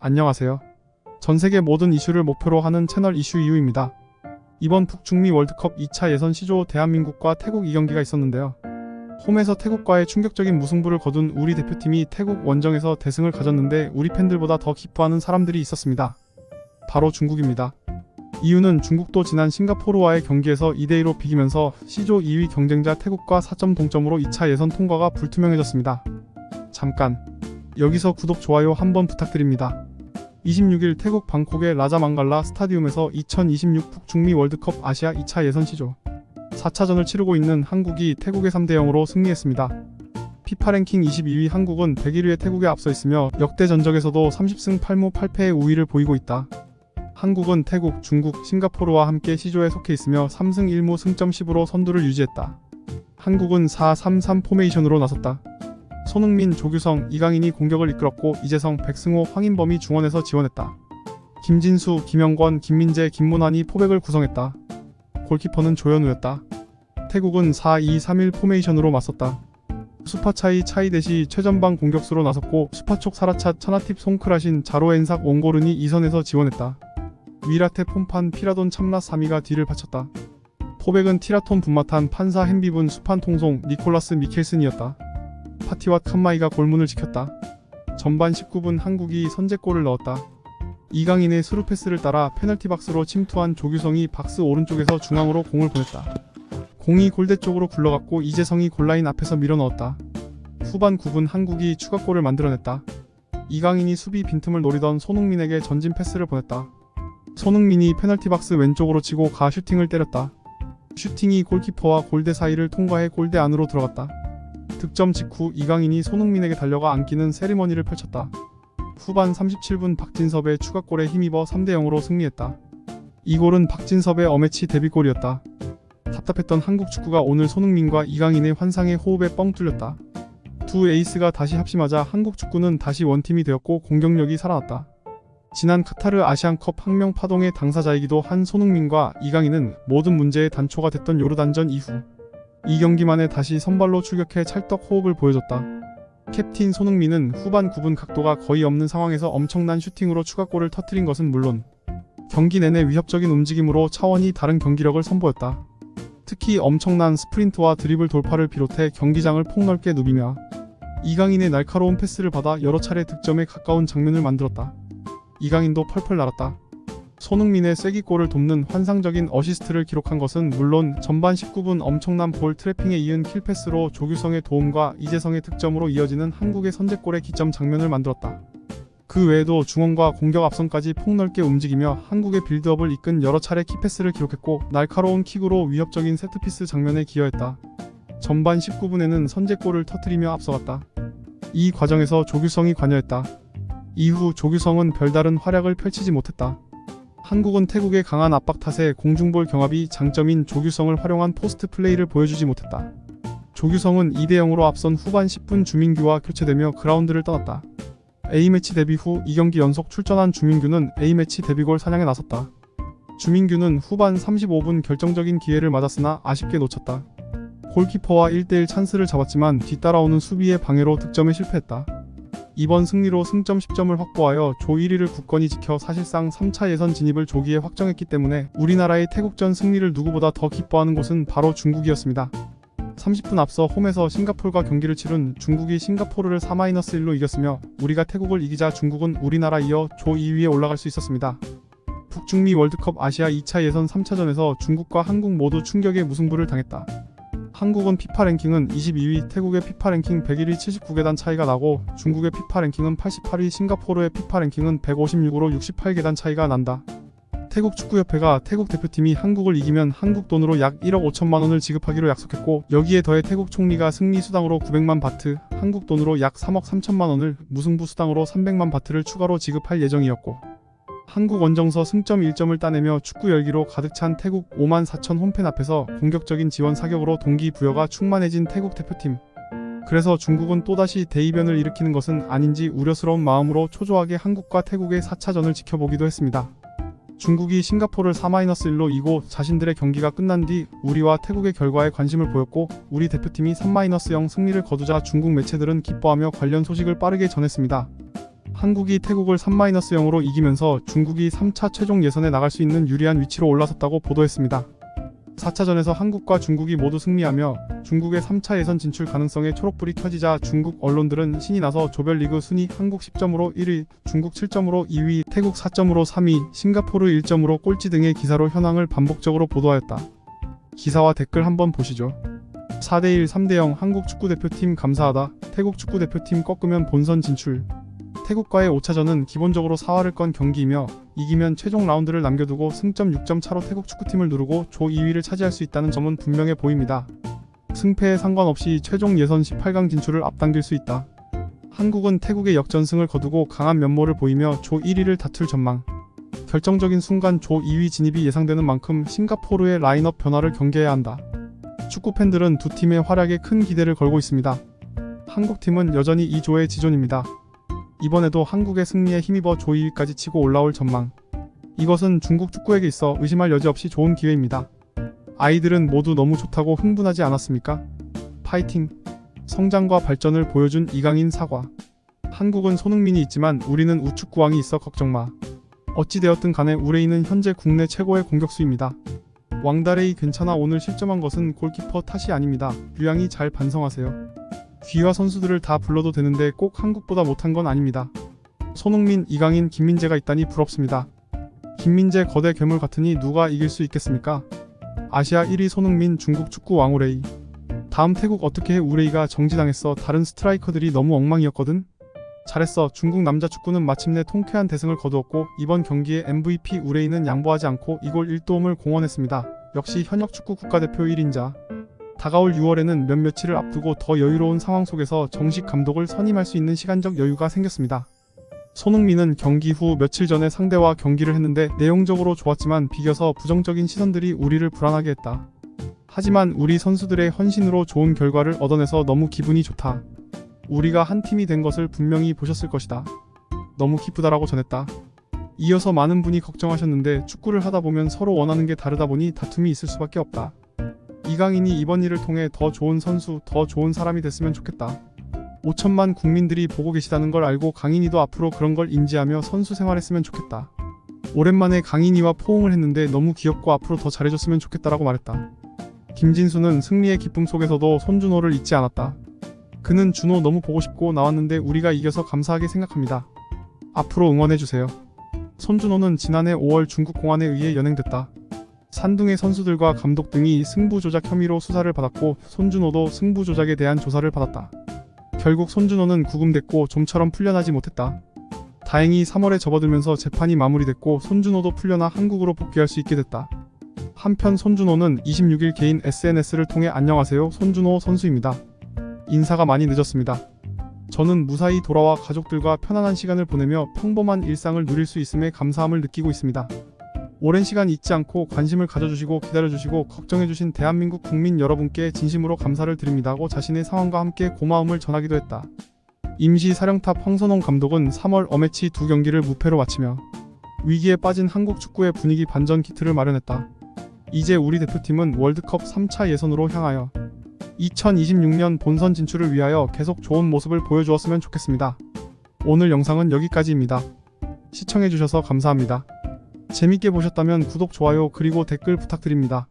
안녕하세요. 전세계 모든 이슈를 목표로 하는 채널 이슈 이유입니다. 이번 북중미 월드컵 2차 예선 시조 대한민국과 태국 2경기가 있었는데요. 홈에서 태국과의 충격적인 무승부를 거둔 우리 대표팀이 태국 원정에서 대승을 가졌는데 우리 팬들보다 더 기뻐하는 사람들이 있었습니다. 바로 중국입니다. 이유는 중국도 지난 싱가포르와의 경기에서 2대2로 비기면서 시조 2위 경쟁자 태국과 4점 동점으로 2차 예선 통과가 불투명해졌습니다. 잠깐 여기서 구독, 좋아요 한번 부탁드립니다. 26일 태국 방콕의 라자망갈라 스타디움에서 2026 북중미 월드컵 아시아 2차 예선 시조 4차전을 치르고 있는 한국이 태국에 3대0으로 승리했습니다. 피파 랭킹 22위 한국은 101위의 태국에 앞서 있으며 역대 전적에서도 30승 8무 8패의 우위를 보이고 있다. 한국은 태국, 중국, 싱가포르와 함께 시조에 속해 있으며 3승 1무 승점 10으로 선두를 유지했다. 한국은 4-3-3 포메이션으로 나섰다. 손흥민, 조규성, 이강인이 공격을 이끌었고 이재성, 백승호, 황인범이 중원에서 지원했다. 김진수, 김영권, 김민재, 김문환이 포백을 구성했다. 골키퍼는 조현우였다. 태국은 4-2-3-1 포메이션으로 맞섰다. 수파차이 차이대시 최전방 공격수로 나섰고 수파촉 사라찻, 차나팁, 송크라신, 자로엔삭, 원고른이 2선에서 지원했다. 위라테, 폼판, 피라돈, 참라 3위가 뒤를 바쳤다. 포백은 티라톤, 분마탄, 판사, 햄비분, 수판, 통송, 니콜라스, 미켈슨이었다. 파티와 칸마이가 골문을 지켰다. 전반 19분 한국이 선제골을 넣었다. 이강인의 스루 패스를 따라 페널티 박스로 침투한 조규성이 박스 오른쪽에서 중앙으로 공을 보냈다. 공이 골대 쪽으로 굴러갔고 이재성이 골라인 앞에서 밀어넣었다. 후반 9분 한국이 추가골을 만들어냈다. 이강인이 수비 빈틈을 노리던 손흥민에게 전진 패스를 보냈다. 손흥민이 페널티 박스 왼쪽으로 치고 가 슈팅을 때렸다. 슈팅이 골키퍼와 골대 사이를 통과해 골대 안으로 들어갔다. 득점 직후 이강인이 손흥민에게 달려가 안기는 세리머니를 펼쳤다. 후반 37분 박진섭의 추가골에 힘입어 3대0으로 승리했다. 이 골은 박진섭의 어매치 데뷔골이었다. 답답했던 한국 축구가 오늘 손흥민과 이강인의 환상의 호흡에 뻥 뚫렸다. 두 에이스가 다시 합심하자 한국 축구는 다시 원팀이 되었고 공격력이 살아났다. 지난 카타르 아시안컵 항명 파동의 당사자이기도 한 손흥민과 이강인은 모든 문제의 단초가 됐던 요르단전 이후 이 경기만에 다시 선발로 출격해 찰떡 호흡을 보여줬다. 캡틴 손흥민은 후반 9분 각도가 거의 없는 상황에서 엄청난 슈팅으로 추가골을 터뜨린 것은 물론 경기 내내 위협적인 움직임으로 차원이 다른 경기력을 선보였다. 특히 엄청난 스프린트와 드리블 돌파를 비롯해 경기장을 폭넓게 누비며 이강인의 날카로운 패스를 받아 여러 차례 득점에 가까운 장면을 만들었다. 이강인도 펄펄 날았다. 손흥민의 쐐기골을 돕는 환상적인 어시스트를 기록한 것은 물론 전반 19분 엄청난 볼 트래핑에 이은 킬패스로 조규성의 도움과 이재성의 득점으로 이어지는 한국의 선제골의 기점 장면을 만들었다. 그 외에도 중원과 공격 앞선까지 폭넓게 움직이며 한국의 빌드업을 이끈 여러 차례 키패스를 기록했고 날카로운 킥으로 위협적인 세트피스 장면에 기여했다. 전반 19분에는 선제골을 터뜨리며 앞서갔다. 이 과정에서 조규성이 관여했다. 이후 조규성은 별다른 활약을 펼치지 못했다. 한국은 태국의 강한 압박 탓에 공중볼 경합이 장점인 조규성을 활용한 포스트 플레이를 보여주지 못했다. 조규성은 2대0으로 앞선 후반 10분 주민규와 교체되며 그라운드를 떠났다. A매치 데뷔 후 2경기 연속 출전한 주민규는 A매치 데뷔골 사냥에 나섰다. 주민규는 후반 35분 결정적인 기회를 맞았으나 아쉽게 놓쳤다. 골키퍼와 1대1 찬스를 잡았지만 뒤따라오는 수비의 방해로 득점에 실패했다. 이번 승리로 승점 10점을 확보하여 조 1위를 굳건히 지켜 사실상 3차 예선 진입을 조기에 확정했기 때문에 우리나라의 태국전 승리를 누구보다 더 기뻐하는 곳은 바로 중국이었습니다. 30분 앞서 홈에서 싱가포르가 경기를 치른 중국이 싱가포르를 4-1로 이겼으며 우리가 태국을 이기자 중국은 우리나라 이어 조 2위에 올라갈 수 있었습니다. 북중미 월드컵 아시아 2차 예선 3차전에서 중국과 한국 모두 충격의 무승부를 당했다. 한국은 피파 랭킹은 22위, 태국의 피파 랭킹 101위 79계단 차이가 나고 중국의 피파 랭킹은 88위, 싱가포르의 피파 랭킹은 156으로 68계단 차이가 난다. 태국 축구협회가 태국 대표팀이 한국을 이기면 한국 돈으로 약 1억 5천만 원을 지급하기로 약속했고 여기에 더해 태국 총리가 승리 수당으로 900만 바트, 한국 돈으로 약 3억 3천만 원을 무승부 수당으로 300만 바트를 추가로 지급할 예정이었고 한국 원정서 승점 1점을 따내며 축구 열기로 가득 찬 태국 5만 4천 홈팬 앞에서 공격적인 지원 사격으로 동기부여가 충만해진 태국 대표팀. 그래서 중국은 또다시 대이변을 일으키는 것은 아닌지 우려스러운 마음으로 초조하게 한국과 태국의 4차전을 지켜보기도 했습니다. 중국이 싱가포르를 4-1로 이고 자신들의 경기가 끝난 뒤 우리와 태국의 결과에 관심을 보였고 우리 대표팀이 3-0 승리를 거두자 중국 매체들은 기뻐하며 관련 소식을 빠르게 전했습니다. 한국이 태국을 3-0으로 이기면서 중국이 3차 최종 예선에 나갈 수 있는 유리한 위치로 올라섰다고 보도했습니다. 4차전에서 한국과 중국이 모두 승리하며 중국의 3차 예선 진출 가능성에 초록불이 켜지자 중국 언론들은 신이 나서 조별리그 순위 한국 10점으로 1위, 중국 7점으로 2위, 태국 4점으로 3위, 싱가포르 1점으로 꼴찌 등의 기사로 현황을 반복적으로 보도하였다. 기사와 댓글 한번 보시죠. 4대1 3대0 한국 축구대표팀 감사하다. 태국 축구대표팀 꺾으면 본선 진출. 태국과의 5차전은 기본적으로 사활을 건 경기이며 이기면 최종 라운드를 남겨두고 승점 6점 차로 태국 축구팀을 누르고 조 2위를 차지할 수 있다는 점은 분명해 보입니다. 승패에 상관없이 최종 예선 18강 진출을 앞당길 수 있다. 한국은 태국의 역전승을 거두고 강한 면모를 보이며 조 1위를 다툴 전망. 결정적인 순간 조 2위 진입이 예상되는 만큼 싱가포르의 라인업 변화를 경계해야 한다. 축구 팬들은 두 팀의 활약에 큰 기대를 걸고 있습니다. 한국팀은 여전히 이 조의 지존입니다. 이번에도 한국의 승리에 힘입어 조 2위까지 치고 올라올 전망. 이것은 중국 축구에게 있어 의심할 여지 없이 좋은 기회입니다. 아이들은 모두 너무 좋다고 흥분하지 않았습니까? 파이팅! 성장과 발전을 보여준 이강인 사과. 한국은 손흥민이 있지만 우리는 우축구왕이 있어 걱정마. 어찌되었든 간에 우레이는 현재 국내 최고의 공격수입니다. 왕다레이 괜찮아. 오늘 실점한 것은 골키퍼 탓이 아닙니다. 류양이 잘 반성하세요. 귀화 선수들을 다 불러도 되는데 꼭 한국보다 못한 건 아닙니다. 손흥민, 이강인, 김민재가 있다니 부럽습니다. 김민재 거대 괴물 같으니 누가 이길 수 있겠습니까? 아시아 1위 손흥민, 중국 축구 왕 우레이. 다음 태국 어떻게 해? 우레이가 정지당했어. 다른 스트라이커들이 너무 엉망이었거든. 잘했어. 중국 남자 축구는 마침내 통쾌한 대승을 거두었고 이번 경기의 MVP 우레이는 양보하지 않고 2골 1도움을 공헌했습니다. 역시 현역 축구 국가대표 1인자. 다가올 6월에는 몇 며칠을 앞두고 더 여유로운 상황 속에서 정식 감독을 선임할 수 있는 시간적 여유가 생겼습니다. 손흥민은 경기 후 며칠 전에 상대와 경기를 했는데 내용적으로 좋았지만 비겨서 부정적인 시선들이 우리를 불안하게 했다. 하지만 우리 선수들의 헌신으로 좋은 결과를 얻어내서 너무 기분이 좋다. 우리가 한 팀이 된 것을 분명히 보셨을 것이다. 너무 기쁘다라고 전했다. 이어서 많은 분이 걱정하셨는데 축구를 하다 보면 서로 원하는 게 다르다 보니 다툼이 있을 수밖에 없다. 이강인이 이번 일을 통해 더 좋은 선수, 더 좋은 사람이 됐으면 좋겠다. 5천만 국민들이 보고 계시다는 걸 알고 강인이도 앞으로 그런 걸 인지하며 선수 생활했으면 좋겠다. 오랜만에 강인이와 포옹을 했는데 너무 귀엽고 앞으로 더 잘해줬으면 좋겠다라고 말했다. 김진수는 승리의 기쁨 속에서도 손준호를 잊지 않았다. 그는 준호 너무 보고 싶고 나왔는데 우리가 이겨서 감사하게 생각합니다. 앞으로 응원해주세요. 손준호는 지난해 5월 중국 공안에 의해 연행됐다. 산둥의 선수들과 감독 등이 승부 조작 혐의로 수사를 받았고 손준호도 승부 조작에 대한 조사를 받았다. 결국 손준호는 구금됐고 좀처럼 풀려나지 못했다. 다행히 3월에 접어들면서 재판이 마무리됐고 손준호도 풀려나 한국으로 복귀할 수 있게 됐다. 한편 손준호는 26일 개인 SNS를 통해 안녕하세요 손준호 선수입니다. 인사가 많이 늦었습니다. 저는 무사히 돌아와 가족들과 편안한 시간을 보내며 평범한 일상을 누릴 수 있음에 감사함을 느끼고 있습니다. 오랜 시간 잊지 않고 관심을 가져주시고 기다려주시고 걱정해주신 대한민국 국민 여러분께 진심으로 감사를 드립니다고 자신의 상황과 함께 고마움을 전하기도 했다. 임시 사령탑 황선홍 감독은 3월 어매치 2경기를 무패로 마치며 위기에 빠진 한국 축구의 분위기 반전 키트를 마련했다. 이제 우리 대표팀은 월드컵 3차 예선으로 향하여 2026년 본선 진출을 위하여 계속 좋은 모습을 보여주었으면 좋겠습니다. 오늘 영상은 여기까지입니다. 시청해주셔서 감사합니다. 재밌게 보셨다면 구독, 좋아요 그리고 댓글 부탁드립니다.